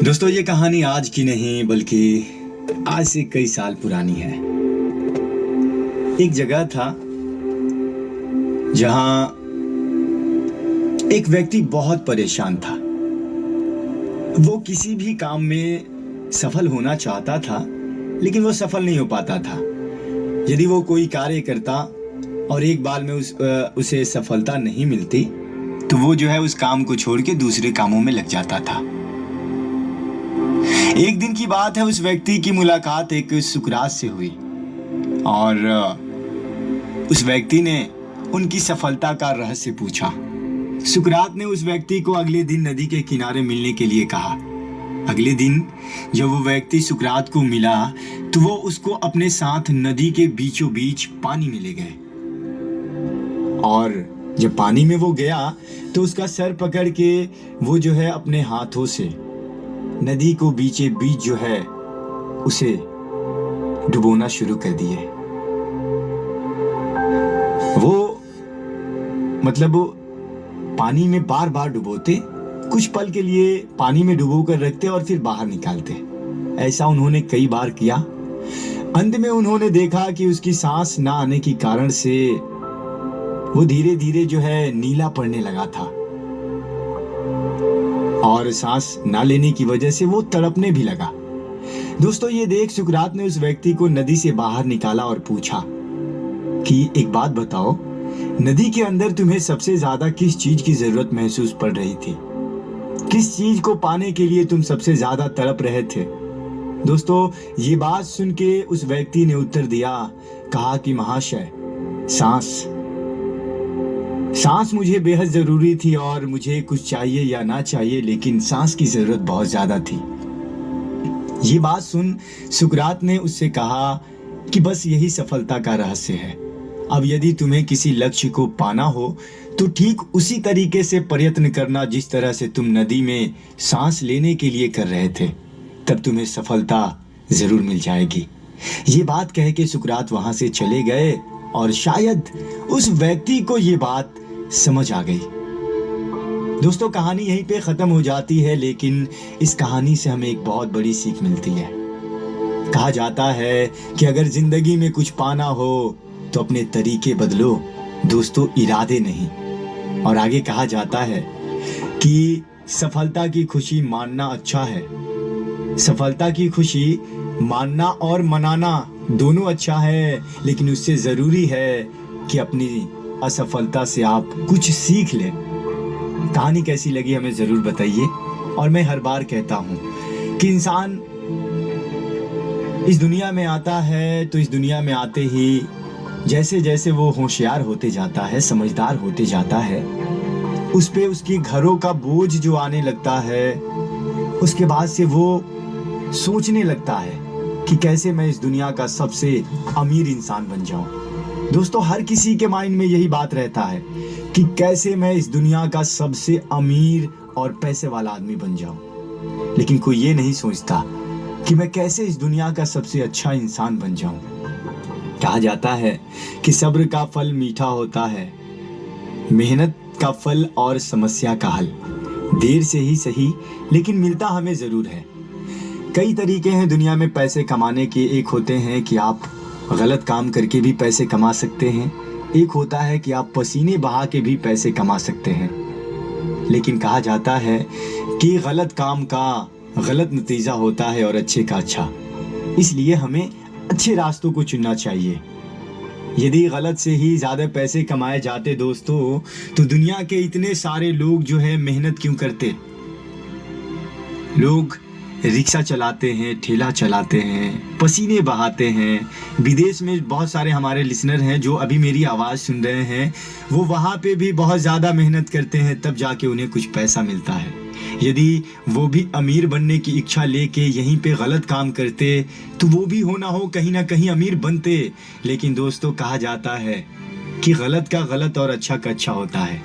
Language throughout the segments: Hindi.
दोस्तों ये कहानी आज की नहीं बल्कि आज से कई साल पुरानी है। एक जगह था जहां एक व्यक्ति बहुत परेशान था। वो किसी भी काम में सफल होना चाहता था, लेकिन वो सफल नहीं हो पाता था। यदि वो कोई कार्य करता और एक बार में उसे सफलता नहीं मिलती तो वो जो है उस काम को छोड़ के दूसरे कामों में लग जाता था। एक दिन की बात है, उस व्यक्ति की मुलाकात एक सुकरात से हुई और उस व्यक्ति ने उनकी सफलता का रहस्य पूछा। सुकरात ने उस व्यक्ति को अगले दिन नदी के किनारे मिलने के लिए कहा। अगले दिन जब वो व्यक्ति सुकरात को मिला तो वो उसको अपने साथ नदी के बीचों बीच पानी में ले गए और जब पानी में वो गया तो उसका सर पकड़ के वो जो है अपने हाथों से नदी को बीचे बीच जो है उसे डुबोना शुरू कर दिए। वो पानी में बार बार डुबोते, कुछ पल के लिए पानी में डुबो कर रखते और फिर बाहर निकालते। ऐसा उन्होंने कई बार किया। अंत में उन्होंने देखा कि उसकी सांस ना आने के कारण से वो धीरे धीरे जो है नीला पड़ने लगा था और सांस ना लेने की वजह से वो तड़पने भी लगा। दोस्तों ये देख सुकरात ने उस व्यक्ति को नदी से बाहर निकाला और पूछा कि एक बात बताओ, नदी के अंदर तुम्हें सबसे ज्यादा किस चीज की जरूरत महसूस पड़ रही थी? किस चीज को पाने के लिए तुम सबसे ज्यादा तड़प रहे थे? दोस्तों ये बात सुन के उस व्यक्ति ने उत्तर दिया, कहा कि महाशय, सांस मुझे बेहद जरूरी थी और मुझे कुछ चाहिए या ना चाहिए, लेकिन सांस की जरूरत बहुत ज्यादा थी। ये बात सुन सुकरात ने उससे कहा कि बस यही सफलता का रहस्य है। अब यदि तुम्हें किसी लक्ष्य को पाना हो तो ठीक उसी तरीके से प्रयत्न करना जिस तरह से तुम नदी में सांस लेने के लिए कर रहे थे, तब तुम्हें सफलता जरूर मिल जाएगी। ये बात कह के सुकरात वहां से चले गए और शायद उस व्यक्ति को ये बात समझ आ गई। दोस्तों कहानी यहीं पे खत्म हो जाती है, लेकिन इस कहानी से हमें एक बहुत बड़ी सीख मिलती है। कहा जाता है कि अगर जिंदगी में कुछ पाना हो तो अपने तरीके बदलो दोस्तों, इरादे नहीं। और आगे कहा जाता है कि सफलता की खुशी मानना अच्छा है। सफलता की खुशी मानना और मनाना दोनों अच्छा है, लेकिन उससे जरूरी है कि अपनी असफलता से आप कुछ सीख लें। कहानी कैसी लगी हमें जरूर बताइए। और मैं हर बार कहता हूँ कि इंसान इस दुनिया में आता है तो इस दुनिया में आते ही जैसे जैसे वो होशियार होते जाता है, समझदार होते जाता है, उस पे उसकी घरों का बोझ जो आने लगता है, उसके बाद से वो सोचने लगता है कि कैसे मैं इस दुनिया का सबसे अमीर इंसान बन जाऊं। दोस्तों हर किसी के माइंड में यही बात रहता है कि कैसे मैं इस दुनिया का सबसे अमीर और पैसे वाला आदमी बन जाऊं, लेकिन कोई ये नहीं सोचता कि मैं कैसे इस दुनिया का सबसे अच्छा इंसान बन जाऊं। कहा जाता है कि सब्र का फल मीठा होता है, मेहनत का फल और समस्या का हल देर से ही सही लेकिन मिलता हमें जरूर है। कई तरीके हैं दुनिया में पैसे कमाने के। एक होते हैं कि आप गलत काम करके भी पैसे कमा सकते हैं, एक होता है कि आप पसीने बहा के भी पैसे कमा सकते हैं। लेकिन कहा जाता है कि गलत काम का गलत नतीजा होता है और अच्छे का अच्छा। इसलिए हमें अच्छे रास्तों को चुनना चाहिए। यदि गलत से ही ज़्यादा पैसे कमाए जाते दोस्तों, तो दुनिया के इतने सारे लोग जो है मेहनत क्यों करते? लोग रिक्शा चलाते हैं, ठेला चलाते हैं, पसीने बहाते हैं। विदेश में बहुत सारे हमारे लिसनर हैं जो अभी मेरी आवाज़ सुन रहे हैं, वो वहाँ पे भी बहुत ज़्यादा मेहनत करते हैं, तब जाके उन्हें कुछ पैसा मिलता है। यदि वो भी अमीर बनने की इच्छा लेके यहीं पे गलत काम करते तो वो भी हो ना हो कहीं ना कहीं अमीर बनते। लेकिन दोस्तों कहा जाता है कि गलत का गलत और अच्छा का अच्छा होता है।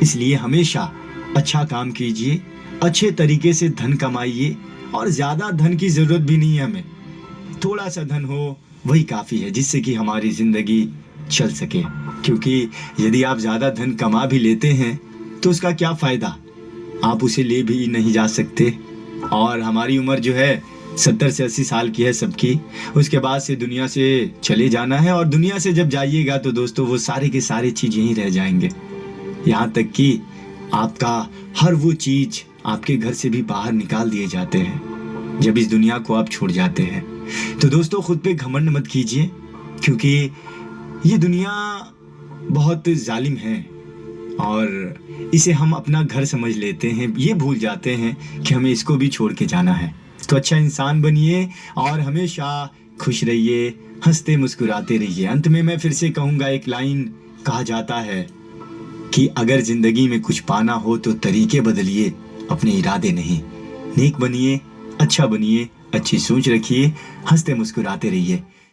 इसलिए हमेशा अच्छा काम कीजिए, अच्छे तरीके से धन कमाइए और ज़्यादा धन की ज़रूरत भी नहीं है हमें। थोड़ा सा धन हो वही काफ़ी है जिससे कि हमारी ज़िंदगी चल सके। क्योंकि यदि आप ज़्यादा धन कमा भी लेते हैं तो उसका क्या फ़ायदा, आप उसे ले भी नहीं जा सकते, और हमारी उम्र जो है 70 से 80 साल की है सबकी। उसके बाद से दुनिया से चले जाना है, और दुनिया से जब जाइएगा तो दोस्तों वो सारे के सारे चीज़ यहीं रह जाएंगे। यहाँ तक कि आपका हर वो चीज़ आपके घर से भी बाहर निकाल दिए जाते हैं जब इस दुनिया को आप छोड़ जाते हैं। तो दोस्तों खुद पे घमंड मत कीजिए, क्योंकि ये दुनिया बहुत जालिम है और इसे हम अपना घर समझ लेते हैं, ये भूल जाते हैं कि हमें इसको भी छोड़ के जाना है। तो अच्छा इंसान बनिए और हमेशा खुश रहिए, हंसते मुस्कुराते रहिए। अंत में मैं फिर से कहूँगा, एक लाइन कहा जाता है कि अगर ज़िंदगी में कुछ पाना हो तो तरीके बदलिए, अपने इरादे नहीं। नेक बनिए, अच्छा बनिए, अच्छी सोच रखिए, हंसते मुस्कुराते रहिए।